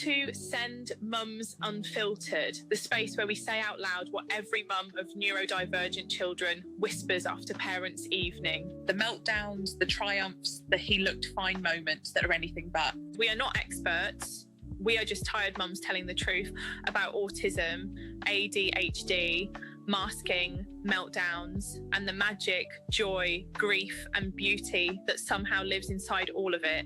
to Send Mums Unfiltered, the space where we say out loud what every mum of neurodivergent children whispers after parents' evening. The meltdowns, the triumphs, the he looked fine moments that are anything but. We are not experts. We are just tired mums telling the truth about autism, ADHD, masking, meltdowns, and the magic, joy, grief, and beauty that somehow lives inside all of it.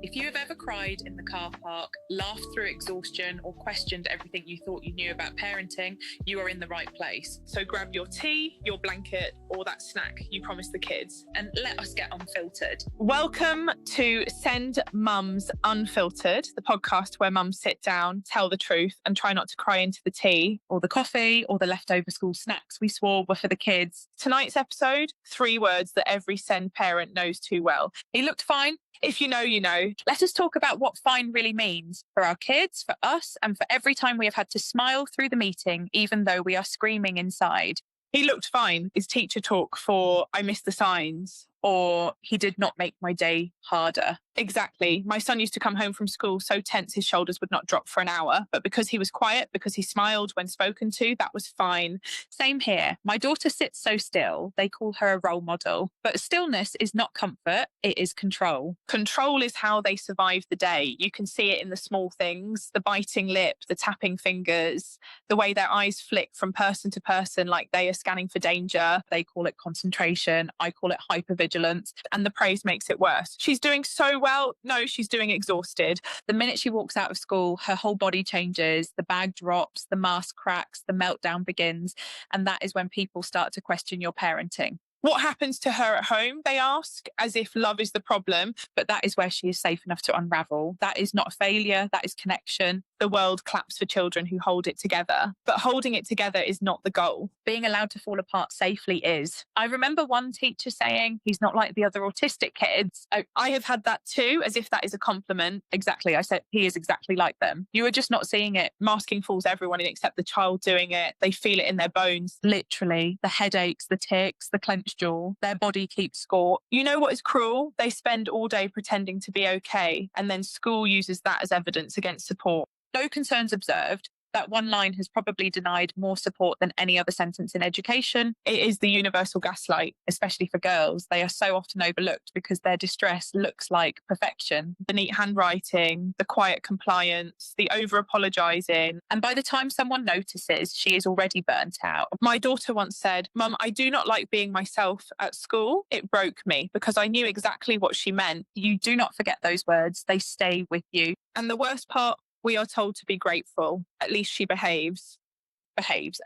If you have ever cried in the car park, laughed through exhaustion, or questioned everything you thought you knew about parenting, you are in the right place. So grab your tea, your blanket, or that snack you promised the kids, and let us get unfiltered. Welcome to Send Mums Unfiltered, the podcast where mums sit down, tell the truth, and try not to cry into the tea, or the coffee, or the leftover school snacks we swore were for the kids. Tonight's episode, 3 words that every Send parent knows too well. He looked fine. If you know, you know. Let us talk about what fine really means for our kids, for us, and for every time we have had to smile through the meeting, even though we are screaming inside. He looked fine is teacher talk for I missed the signs, or he did not make my day harder. Exactly. My son used to come home from school so tense his shoulders would not drop for an hour. But because he was quiet, because he smiled when spoken to, that was fine. Same here. My daughter sits so still. They call her a role model. But stillness is not comfort. It is control. Control is how they survive the day. You can see it in the small things, the biting lip, the tapping fingers, the way their eyes flick from person to person like they are scanning for danger. They call it concentration. I call it hypervigilance. And the praise makes it worse. She's doing so well. No, she's doing exhausted. The minute she walks out of school, her whole body changes, the bag drops, the mask cracks, the meltdown begins. And that is when people start to question your parenting. What happens to her at home, they ask, as if love is the problem. But that is where she is safe enough to unravel. That is not a failure. That is connection. The world claps for children who hold it together. But holding it together is not the goal. Being allowed to fall apart safely is. I remember one teacher saying, he's not like the other autistic kids. I have had that too, as if that is a compliment. Exactly. I said, he is exactly like them. You are just not seeing it. Masking fools everyone in except the child doing it. They feel it in their bones. Literally. The headaches, the tics, the clenched jaw. Their body keeps score. You know what is cruel? They spend all day pretending to be okay, and then school uses that as evidence against support. No concerns observed. That one line has probably denied more support than any other sentence in education. It is the universal gaslight. Especially for girls. They are so often overlooked because their distress looks like perfection. The neat handwriting, the quiet compliance, the over-apologising. And by the time someone notices, she is already burnt out. My daughter once said, "Mum, I do not like being myself at school." It broke me because I knew exactly what she meant. You do not forget those words. They stay with you. And the worst part, we are told to be grateful. At least she behaves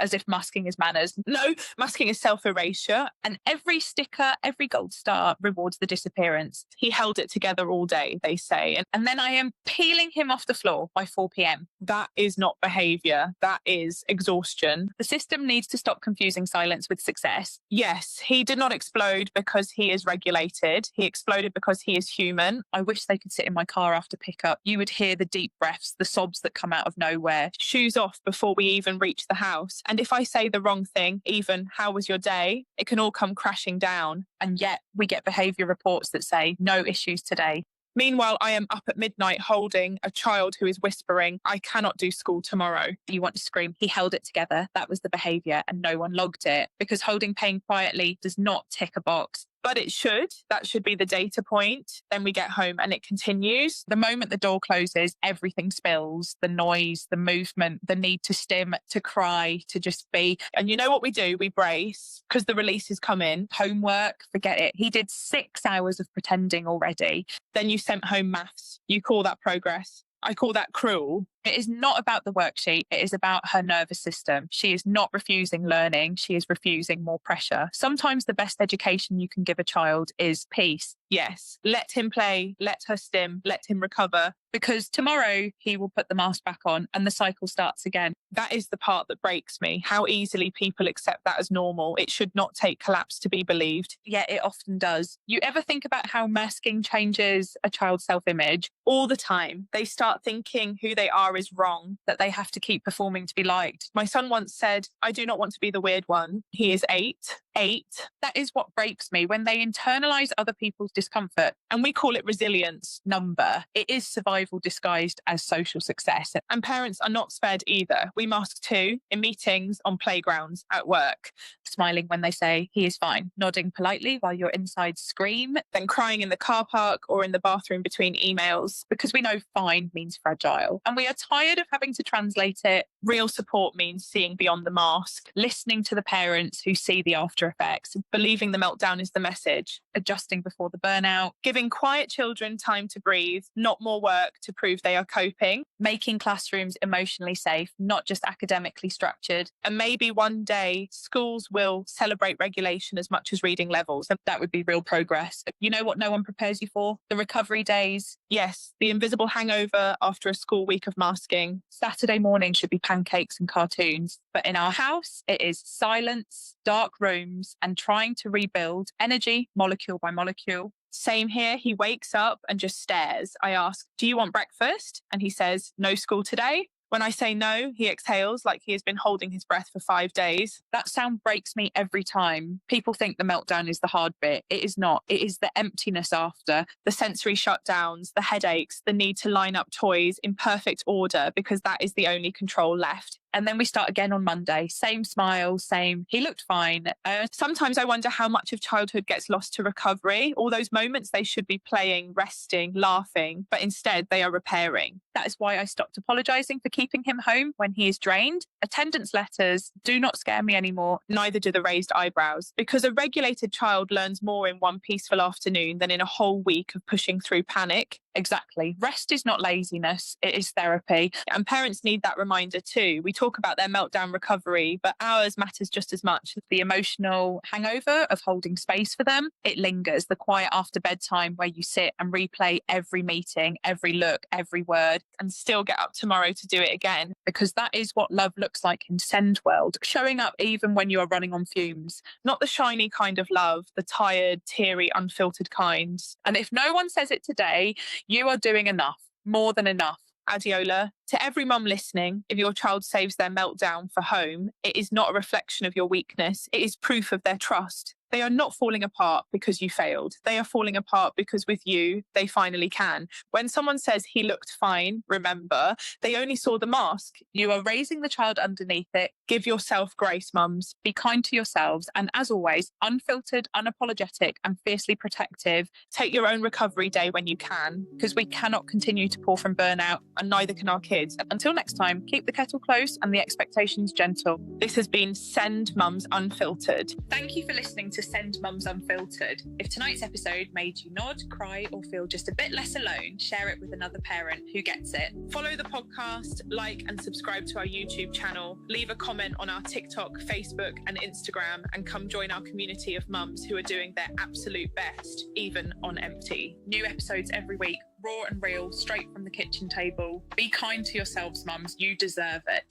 as if masking is manners. No, masking is self-erasure. And every sticker, every gold star rewards the disappearance. He held it together all day, they say. And then I am peeling him off the floor by 4 p.m. That is not behaviour. That is exhaustion. The system needs to stop confusing silence with success. Yes, he did not explode because he is regulated. He exploded because he is human. I wish they could sit in my car after pickup. You would hear the deep breaths, the sobs that come out of nowhere. Shoes off before we even reach the house. And if I say the wrong thing, even "how was your day?" it can all come crashing down. And yet we get behaviour reports that say no issues today. Meanwhile, I am up at midnight holding a child who is whispering, "I cannot do school tomorrow." You want to scream. He held it together. That was the behaviour, and no one logged it because holding pain quietly does not tick a box. But it should. That should be the data point. Then we get home and it continues. The moment the door closes, everything spills. The noise, the movement, the need to stim, to cry, to just be. And you know what we do? We brace because the releases come in. Homework, forget it. He did 6 hours of pretending already. Then you sent home maths. You call that progress. I call that cruel. It is not about the worksheet. It is about her nervous system. She is not refusing learning. She is refusing more pressure. Sometimes the best education you can give a child is peace. Yes. Let him play. Let her stim. Let him recover. Because tomorrow he will put the mask back on and the cycle starts again. That is the part that breaks me. How easily people accept that as normal. It should not take collapse to be believed. Yet it often does. You ever think about how masking changes a child's self-image? All the time. They start thinking who they are is wrong, that they have to keep performing to be liked. My son once said, "I do not want to be the weird one." He is 8. 8. That is what breaks me, when they internalize other people's discomfort. And we call it resilience. Number. It is survival disguised as social success. And parents are not spared either. We mask too, in meetings, on playgrounds, at work. Smiling when they say, he is fine. Nodding politely while your insides scream. Then crying in the car park or in the bathroom between emails. Because we know fine means fragile. And we are tired of having to translate it. Real support means seeing beyond the mask. Listening to the parents who see the after effects. Believing the meltdown is the message. Adjusting before the burnout. Giving quiet children time to breathe, not more work to prove they are coping. Making classrooms emotionally safe, not just academically structured. And maybe one day schools will celebrate regulation as much as reading levels. And that would be real progress. You know what no one prepares you for? The recovery days. Yes, the invisible hangover after a school week of masking. Saturday morning should be pancakes and cartoons. But in our house, it is silence, dark rooms, and trying to rebuild energy molecule by molecule. Same here. He wakes up and just stares. I ask, do you want breakfast? And he says, no school today. When I say no, he exhales like he has been holding his breath for 5 days. That sound breaks me every time. People think the meltdown is the hard bit. It is not. It is the emptiness after. The sensory shutdowns, the headaches, the need to line up toys in perfect order because that is the only control left. And then we start again on Monday. Same smile, same, he looked fine. Sometimes I wonder how much of childhood gets lost to recovery. All those moments they should be playing, resting, laughing, but instead they are repairing. That is why I stopped apologising for keeping him home when he is drained. Attendance letters do not scare me anymore. Neither do the raised eyebrows, because a regulated child learns more in one peaceful afternoon than in a whole week of pushing through panic. Exactly. Rest is not laziness, it is therapy. And parents need that reminder too. We talk about their meltdown recovery, but ours matters just as much. The emotional hangover of holding space for them, it lingers. The quiet after bedtime where you sit and replay every meeting, every look, every word, and still get up tomorrow to do it again. Because that is what love looks like in Send World, showing up even when you are running on fumes. Not the shiny kind of love, the tired, teary, unfiltered kind. And if no one says it today, you are doing enough, more than enough. Adeola, to every mum listening, if your child saves their meltdown for home, it is not a reflection of your weakness. It is proof of their trust. They are not falling apart because you failed. They are falling apart because with you, they finally can. When someone says he looked fine, remember, they only saw the mask. You are raising the child underneath it. Give yourself grace, mums. Be kind to yourselves. And as always, unfiltered, unapologetic, and fiercely protective. Take your own recovery day when you can. Because we cannot continue to pour from burnout, and neither can our kids. Until next time, keep the kettle close and the expectations gentle. This has been Send Mums Unfiltered. Thank you for listening to Send Mums Unfiltered. If tonight's episode made you nod, cry, or feel just a bit less alone, share it with another parent who gets it. Follow the podcast, like and subscribe to our YouTube channel. Leave a comment on our TikTok, Facebook, and Instagram, and come join our community of mums who are doing their absolute best, even on empty. New episodes every week, raw and real, straight from the kitchen table. Be kind to yourselves, mums. You deserve it.